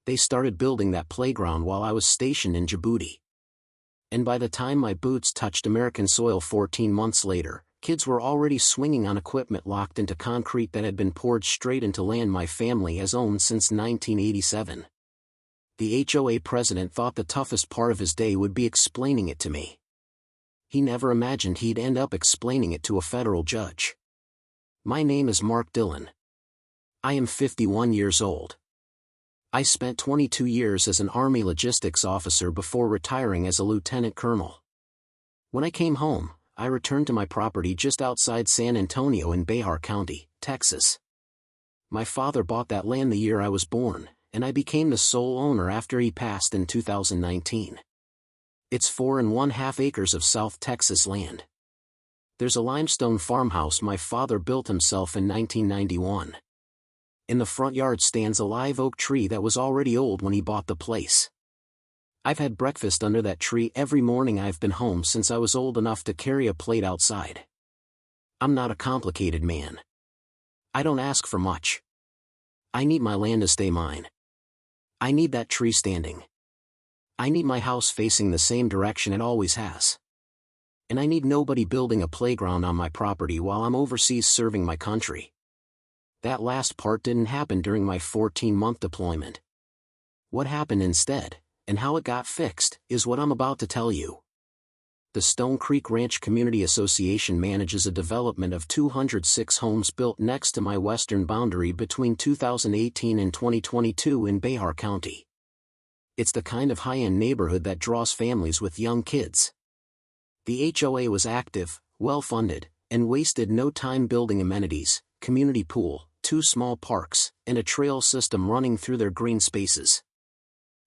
They started building that playground while I was stationed in Djibouti. And by the time my boots touched American soil 14 months later, kids were already swinging on equipment locked into concrete that had been poured straight into land my family has owned since 1987. The HOA president thought the toughest part of his day would be explaining it to me. He never imagined he'd end up explaining it to a federal judge. My name is Mark Dillon. I am 51 years old. I spent 22 years as an Army logistics officer before retiring as a lieutenant colonel. When I came home, I returned to my property just outside San Antonio in Bexar County, Texas. My father bought that land the year I was born, and I became the sole owner after he passed in 2019. It's 4.5 acres of South Texas land. There's a limestone farmhouse my father built himself in 1991. In the front yard stands a live oak tree that was already old when he bought the place. I've had breakfast under that tree every morning I've been home since I was old enough to carry a plate outside. I'm not a complicated man. I don't ask for much. I need my land to stay mine. I need that tree standing. I need my house facing the same direction it always has. And I need nobody building a playground on my property while I'm overseas serving my country. That last part didn't happen during my 14-month deployment. What happened instead, and how it got fixed, is what I'm about to tell you. The Stone Creek Ranch Community Association manages a development of 206 homes built next to my western boundary between 2018 and 2022 in Bexar County. It's the kind of high-end neighborhood that draws families with young kids. The HOA was active, well-funded, and wasted no time building amenities, community pool, 2 small parks, and a trail system running through their green spaces.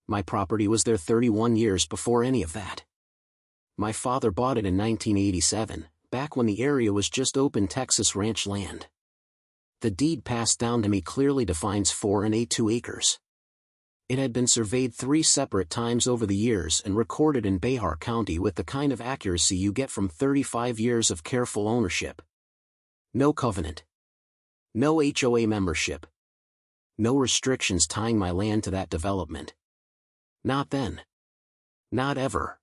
My property was there 31 years before any of that. My father bought it in 1987, back when the area was just open Texas ranch land. The deed passed down to me clearly defines 4.2 acres. It had been surveyed 3 separate times over the years and recorded in Bexar County with the kind of accuracy you get from 35 years of careful ownership. No covenant. No HOA membership. No restrictions tying my land to that development. Not then. Not ever.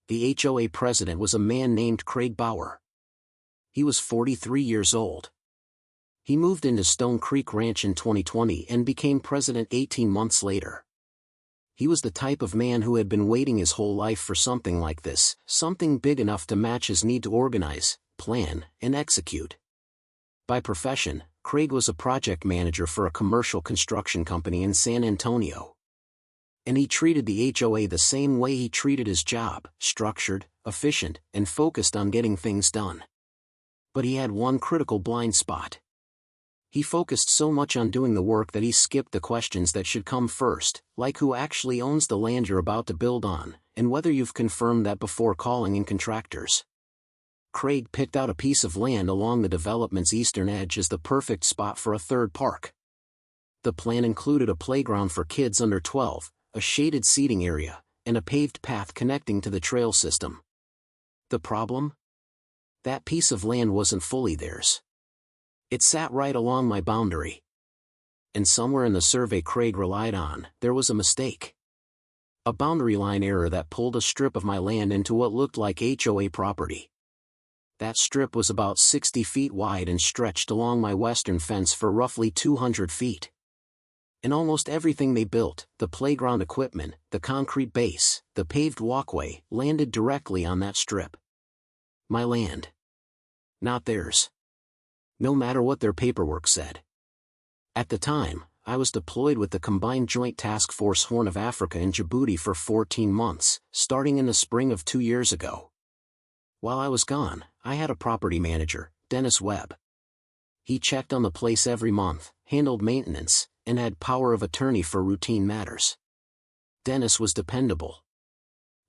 The HOA president was a man named Craig Bauer. He was 43 years old. He moved into Stone Creek Ranch in 2020 and became president 18 months later. He was the type of man who had been waiting his whole life for something like this, something big enough to match his need to organize, plan, and execute. By profession, Craig was a project manager for a commercial construction company in San Antonio. And he treated the HOA the same way he treated his job, structured, efficient, and focused on getting things done. But he had one critical blind spot. He focused so much on doing the work that he skipped the questions that should come first, like who actually owns the land you're about to build on, and whether you've confirmed that before calling in contractors. Craig picked out a piece of land along the development's eastern edge as the perfect spot for a third park. The plan included a playground for kids under 12, a shaded seating area, and a paved path connecting to the trail system. The problem? That piece of land wasn't fully theirs. It sat right along my boundary. And somewhere in the survey Craig relied on, there was a mistake. A boundary line error that pulled a strip of my land into what looked like HOA property. That strip was about 60 feet wide and stretched along my western fence for roughly 200 feet. And almost everything they built, the playground equipment, the concrete base, the paved walkway, landed directly on that strip. My land. Not theirs. No matter what their paperwork said. At the time, I was deployed with the Combined Joint Task Force Horn of Africa in Djibouti for 14 months, starting in the spring of 2 years ago. While I was gone, I had a property manager, Dennis Webb. He checked on the place every month, handled maintenance, and had power of attorney for routine matters. Dennis was dependable.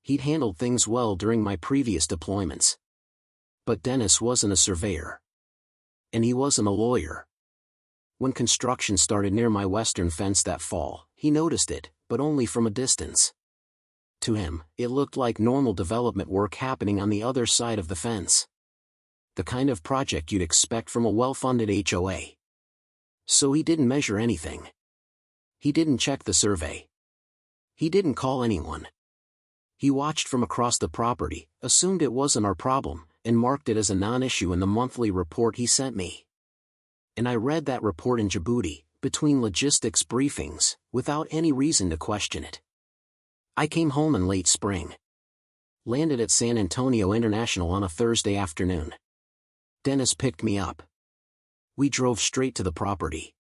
He'd handled things well during my previous deployments. But Dennis wasn't a surveyor. And he wasn't a lawyer. When construction started near my western fence that fall, he noticed it, but only from a distance. To him, it looked like normal development work happening on the other side of the fence. The kind of project you'd expect from a well-funded HOA. So he didn't measure anything. He didn't check the survey. He didn't call anyone. He watched from across the property, assumed it wasn't our problem, and marked it as a non-issue in the monthly report he sent me. And I read that report in Djibouti, between logistics briefings, without any reason to question it. I came home in late spring. Landed at San Antonio International on a Thursday afternoon. Dennis picked me up. We drove straight to the property.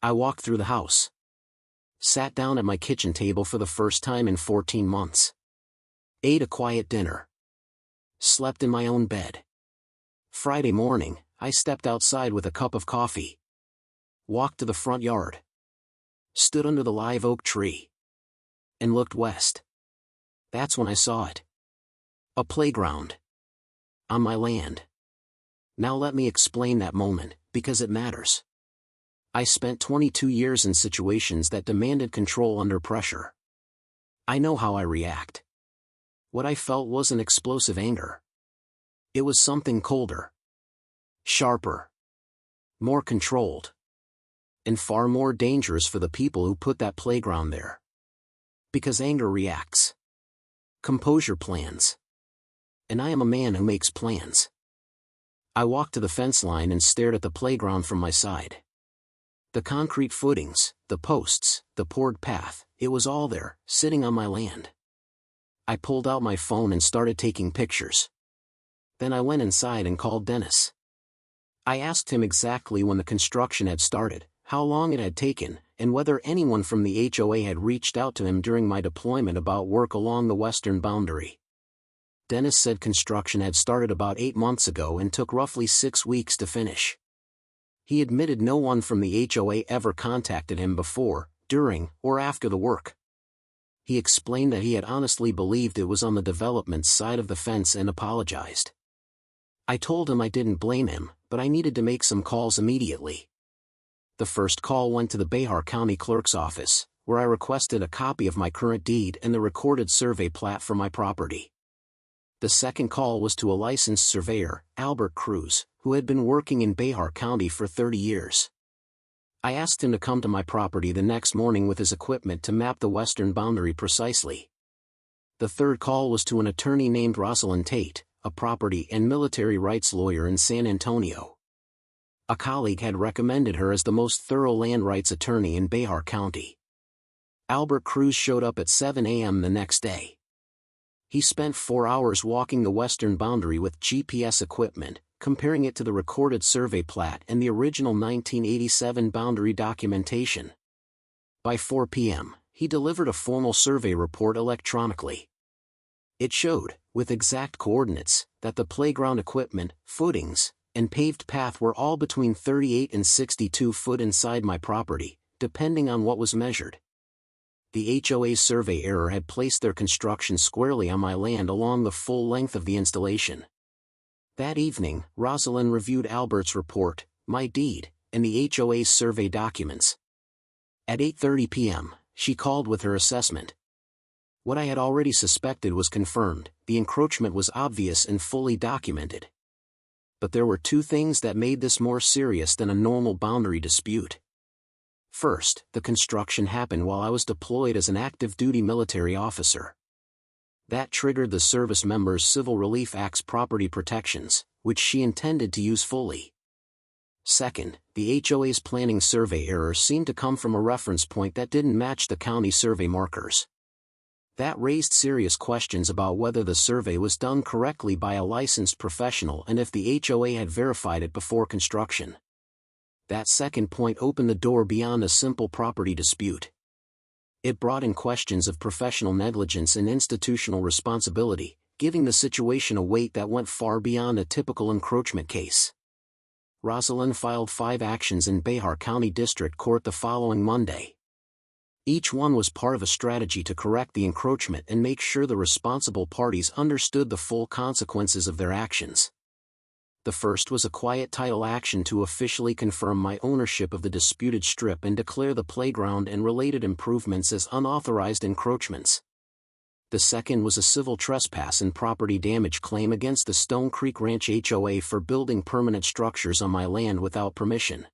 I walked through the house. Sat down at my kitchen table for the first time in 14 months. Ate a quiet dinner. Slept in my own bed. Friday morning, I stepped outside with a cup of coffee. Walked to the front yard. Stood under the live oak tree. And looked west. That's when I saw it. A playground. On my land. Now let me explain that moment, because it matters. I spent 22 years in situations that demanded control under pressure. I know how I react. What I felt wasn't explosive anger. It was something colder. Sharper. More controlled. And far more dangerous for the people who put that playground there. Because anger reacts. Composure plans. And I am a man who makes plans. I walked to the fence line and stared at the playground from my side. The concrete footings, the posts, the poured path, it was all there, sitting on my land. I pulled out my phone and started taking pictures. Then I went inside and called Dennis. I asked him exactly when the construction had started, how long it had taken, and whether anyone from the HOA had reached out to him during my deployment about work along the western boundary. Dennis said construction had started about 8 months ago and took roughly 6 weeks to finish. He admitted no one from the HOA ever contacted him before, during, or after the work. He explained that he had honestly believed it was on the development side of the fence and apologized. I told him I didn't blame him, but I needed to make some calls immediately. The first call went to the Bexar County Clerk's office, where I requested a copy of my current deed and the recorded survey plat for my property. The second call was to a licensed surveyor, Albert Cruz, who had been working in Bexar County for 30 years. I asked him to come to my property the next morning with his equipment to map the western boundary precisely. The third call was to an attorney named Rosalind Tate, a property and military rights lawyer in San Antonio. A colleague had recommended her as the most thorough land rights attorney in Bexar County. Albert Cruz showed up at 7 a.m. the next day. He spent 4 hours walking the western boundary with GPS equipment, comparing it to the recorded survey plat and the original 1987 boundary documentation. By 4 p.m., he delivered a formal survey report electronically. It showed, with exact coordinates, that the playground equipment, footings, and paved path were all between 38 and 62 foot inside my property, depending on what was measured. The HOA's survey error had placed their construction squarely on my land along the full length of the installation. That evening, Rosalind reviewed Albert's report, my deed, and the HOA's survey documents. At 8:30 p.m., she called with her assessment. What I had already suspected was confirmed: the encroachment was obvious and fully documented. But there were 2 things that made this more serious than a normal boundary dispute. First, the construction happened while I was deployed as an active duty military officer. That triggered the service member's Civil Relief Act's property protections, which she intended to use fully. Second, the HOA's planning survey error seemed to come from a reference point that didn't match the county survey markers. That raised serious questions about whether the survey was done correctly by a licensed professional and if the HOA had verified it before construction. That second point opened the door beyond a simple property dispute. It brought in questions of professional negligence and institutional responsibility, giving the situation a weight that went far beyond a typical encroachment case. Rosalind filed 5 actions in Bexar County District Court the following Monday. Each one was part of a strategy to correct the encroachment and make sure the responsible parties understood the full consequences of their actions. The first was a quiet title action to officially confirm my ownership of the disputed strip and declare the playground and related improvements as unauthorized encroachments. The second was a civil trespass and property damage claim against the Stone Creek Ranch HOA for building permanent structures on my land without permission.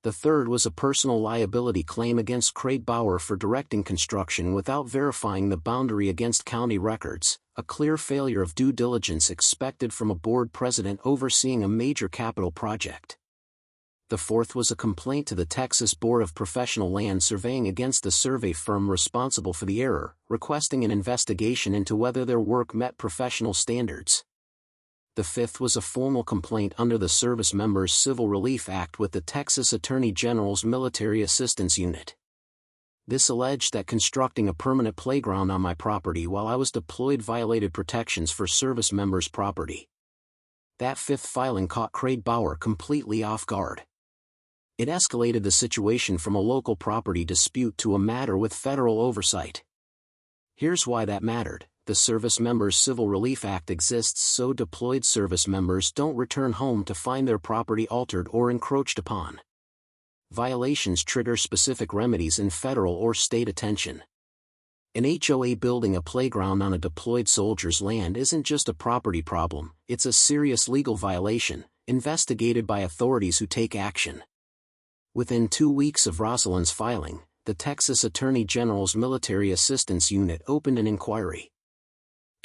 The third was a personal liability claim against Craig Bauer for directing construction without verifying the boundary against county records, a clear failure of due diligence expected from a board president overseeing a major capital project. The fourth was a complaint to the Texas Board of Professional Land Surveying against the survey firm responsible for the error, requesting an investigation into whether their work met professional standards. The fifth was a formal complaint under the Service Members Civil Relief Act with the Texas Attorney General's Military Assistance Unit. This alleged that constructing a permanent playground on my property while I was deployed violated protections for service members' property. That fifth filing caught Craig Bauer completely off guard. It escalated the situation from a local property dispute to a matter with federal oversight. Here's why that mattered. The Service Members Civil Relief Act exists so deployed service members don't return home to find their property altered or encroached upon. Violations trigger specific remedies in federal or state attention. An HOA building a playground on a deployed soldier's land isn't just a property problem, it's a serious legal violation, investigated by authorities who take action. Within 2 weeks of Rosalind's filing, the Texas Attorney General's Military Assistance Unit opened an inquiry.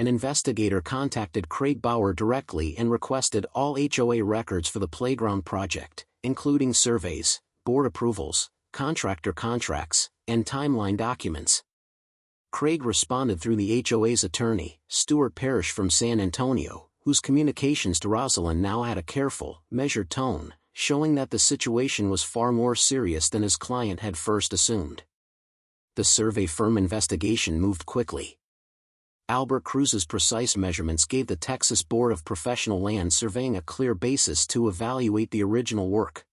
An investigator contacted Craig Bauer directly and requested all HOA records for the playground project, including surveys, board approvals, contractor contracts, and timeline documents. Craig responded through the HOA's attorney, Stuart Parrish from San Antonio, whose communications to Rosalind now had a careful, measured tone, showing that the situation was far more serious than his client had first assumed. The survey firm investigation moved quickly. Albert Cruz's precise measurements gave the Texas Board of Professional Land Surveying a clear basis to evaluate the original work.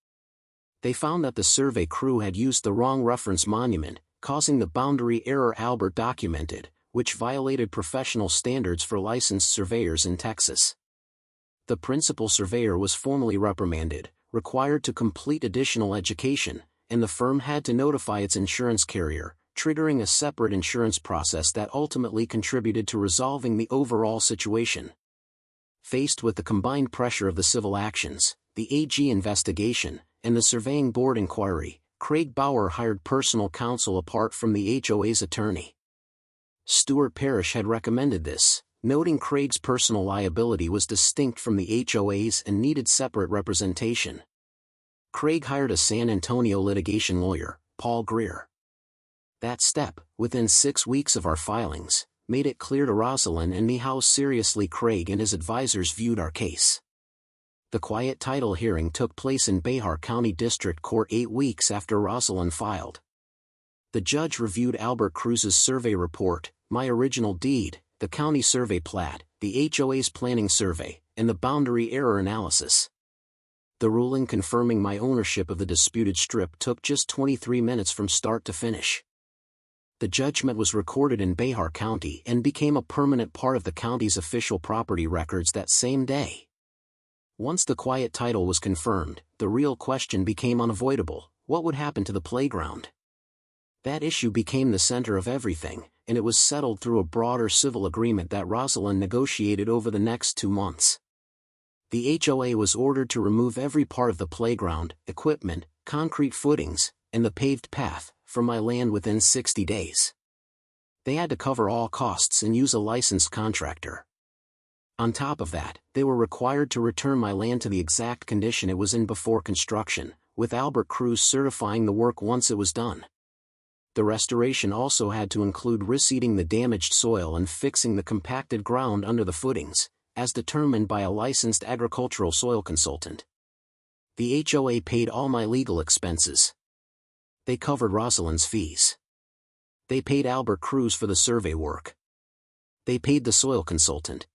They found that the survey crew had used the wrong reference monument, causing the boundary error Albert documented, which violated professional standards for licensed surveyors in Texas. The principal surveyor was formally reprimanded, required to complete additional education, and the firm had to notify its insurance carrier, triggering a separate insurance process that ultimately contributed to resolving the overall situation. Faced with the combined pressure of the civil actions, the AG investigation, and the surveying board inquiry, Craig Bauer hired personal counsel apart from the HOA's attorney. Stuart Parrish had recommended this, noting Craig's personal liability was distinct from the HOA's and needed separate representation. Craig hired a San Antonio litigation lawyer, Paul Greer. That step, within 6 weeks of our filings, made it clear to Rosalind and me how seriously Craig and his advisors viewed our case. The quiet title hearing took place in Behar County District Court 8 weeks after Rosalind filed. The judge reviewed Albert Cruz's survey report, my original deed, the county survey plat, the HOA's planning survey, and the boundary error analysis. The ruling confirming my ownership of the disputed strip took just 23 minutes from start to finish. The judgment was recorded in Behar County and became a permanent part of the county's official property records that same day. Once the quiet title was confirmed, the real question became unavoidable: what would happen to the playground? That issue became the center of everything, and it was settled through a broader civil agreement that Rosalind negotiated over the next 2 months. The HOA was ordered to remove every part of the playground, equipment, concrete footings, and the paved path from my land within 60 days. They had to cover all costs and use a licensed contractor. On top of that, they were required to return my land to the exact condition it was in before construction, with Albert Cruz certifying the work once it was done. The restoration also had to include reseeding the damaged soil and fixing the compacted ground under the footings, as determined by a licensed agricultural soil consultant. The HOA paid all my legal expenses. They covered Rosalind's fees. They paid Albert Cruz for the survey work. They paid the soil consultant.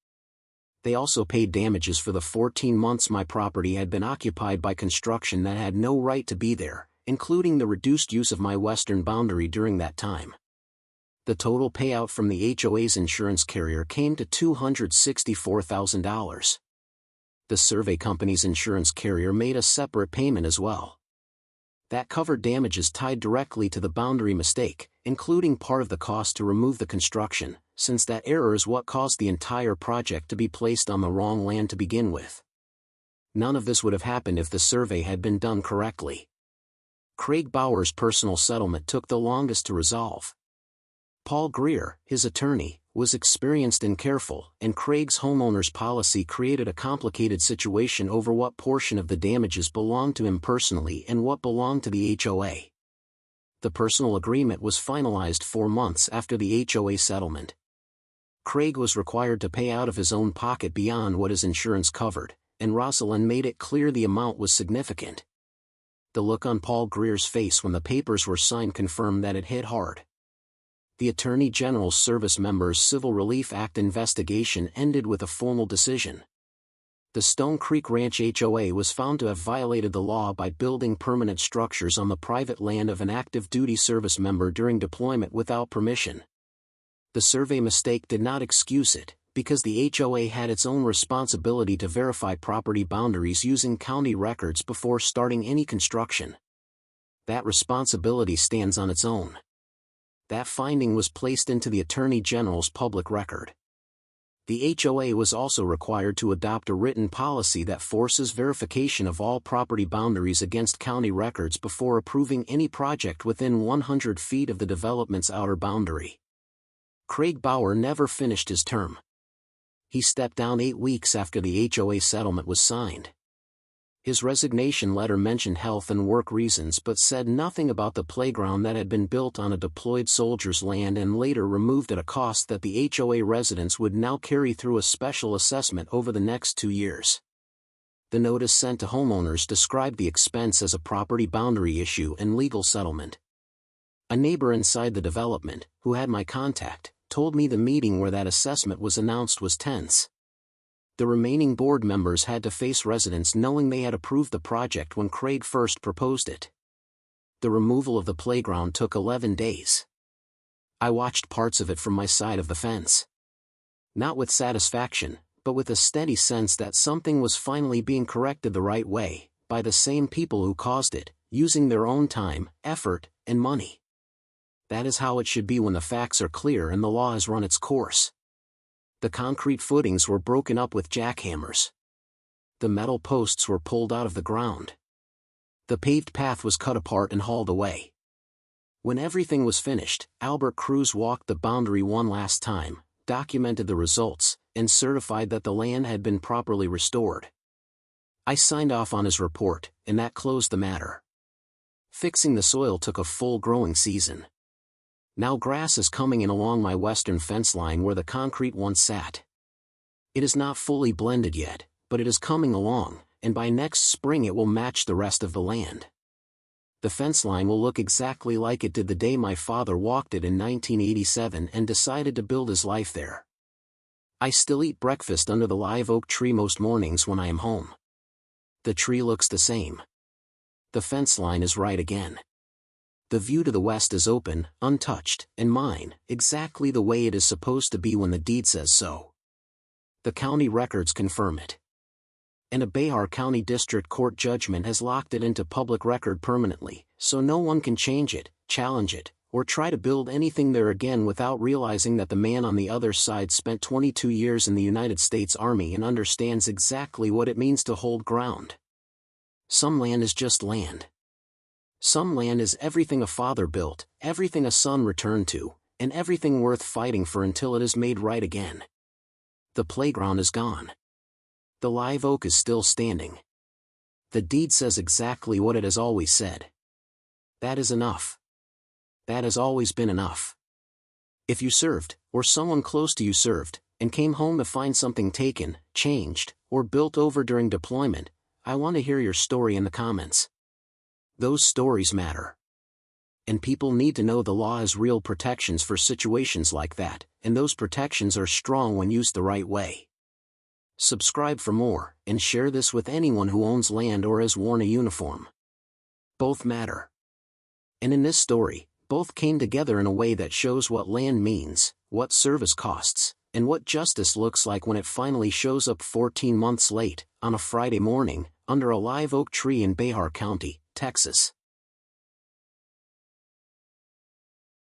They also paid damages for the 14 months my property had been occupied by construction that had no right to be there, including the reduced use of my western boundary during that time. The total payout from the HOA's insurance carrier came to $264,000. The survey company's insurance carrier made a separate payment as well. That covered damages tied directly to the boundary mistake, including part of the cost to remove the construction, since that error is what caused the entire project to be placed on the wrong land to begin with. None of this would have happened if the survey had been done correctly. Craig Bauer's personal settlement took the longest to resolve. Paul Greer, his attorney, was experienced and careful, and Craig's homeowner's policy created a complicated situation over what portion of the damages belonged to him personally and what belonged to the HOA. The personal agreement was finalized 4 months after the HOA settlement. Craig was required to pay out of his own pocket beyond what his insurance covered, and Rosalind made it clear the amount was significant. The look on Paul Greer's face when the papers were signed confirmed that it hit hard. The Attorney General's Service Members Civil Relief Act investigation ended with a formal decision. The Stone Creek Ranch HOA was found to have violated the law by building permanent structures on the private land of an active duty service member during deployment without permission. The survey mistake did not excuse it, because the HOA had its own responsibility to verify property boundaries using county records before starting any construction. That responsibility stands on its own. That finding was placed into the Attorney General's public record. The HOA was also required to adopt a written policy that forces verification of all property boundaries against county records before approving any project within 100 feet of the development's outer boundary. Craig Bauer never finished his term. He stepped down 8 weeks after the HOA settlement was signed. His resignation letter mentioned health and work reasons but said nothing about the playground that had been built on a deployed soldier's land and later removed at a cost that the HOA residents would now carry through a special assessment over the next 2 years. The notice sent to homeowners described the expense as a property boundary issue and legal settlement. A neighbor inside the development, who had my contact, told me the meeting where that assessment was announced was tense. The remaining board members had to face residents knowing they had approved the project when Craig first proposed it. The removal of the playground took 11 days. I watched parts of it from my side of the fence. Not with satisfaction, but with a steady sense that something was finally being corrected the right way, by the same people who caused it, using their own time, effort, and money. That is how it should be when the facts are clear and the law has run its course. The concrete footings were broken up with jackhammers. The metal posts were pulled out of the ground. The paved path was cut apart and hauled away. When everything was finished, Albert Cruz walked the boundary one last time, documented the results, and certified that the land had been properly restored. I signed off on his report, and that closed the matter. Fixing the soil took a full growing season. Now grass is coming in along my western fence line where the concrete once sat. It is not fully blended yet, but it is coming along, and by next spring it will match the rest of the land. The fence line will look exactly like it did the day my father walked it in 1987 and decided to build his life there. I still eat breakfast under the live oak tree most mornings when I am home. The tree looks the same. The fence line is right again. The view to the west is open, untouched, and mine, exactly the way it is supposed to be when the deed says so. The county records confirm it. And a Behar County District Court judgment has locked it into public record permanently, so no one can change it, challenge it, or try to build anything there again without realizing that the man on the other side spent 22 years in the United States Army and understands exactly what it means to hold ground. Some land is just land. Some land is everything a father built, everything a son returned to, and everything worth fighting for until it is made right again. The playground is gone. The live oak is still standing. The deed says exactly what it has always said. That is enough. That has always been enough. If you served, or someone close to you served, and came home to find something taken, changed, or built over during deployment, I want to hear your story in the comments. Those stories matter. And people need to know the law has real protections for situations like that, and those protections are strong when used the right way. Subscribe for more, and share this with anyone who owns land or has worn a uniform. Both matter. And in this story, both came together in a way that shows what land means, what service costs, and what justice looks like when it finally shows up 14 months late, on a Friday morning, under a live oak tree in Behar County, Texas.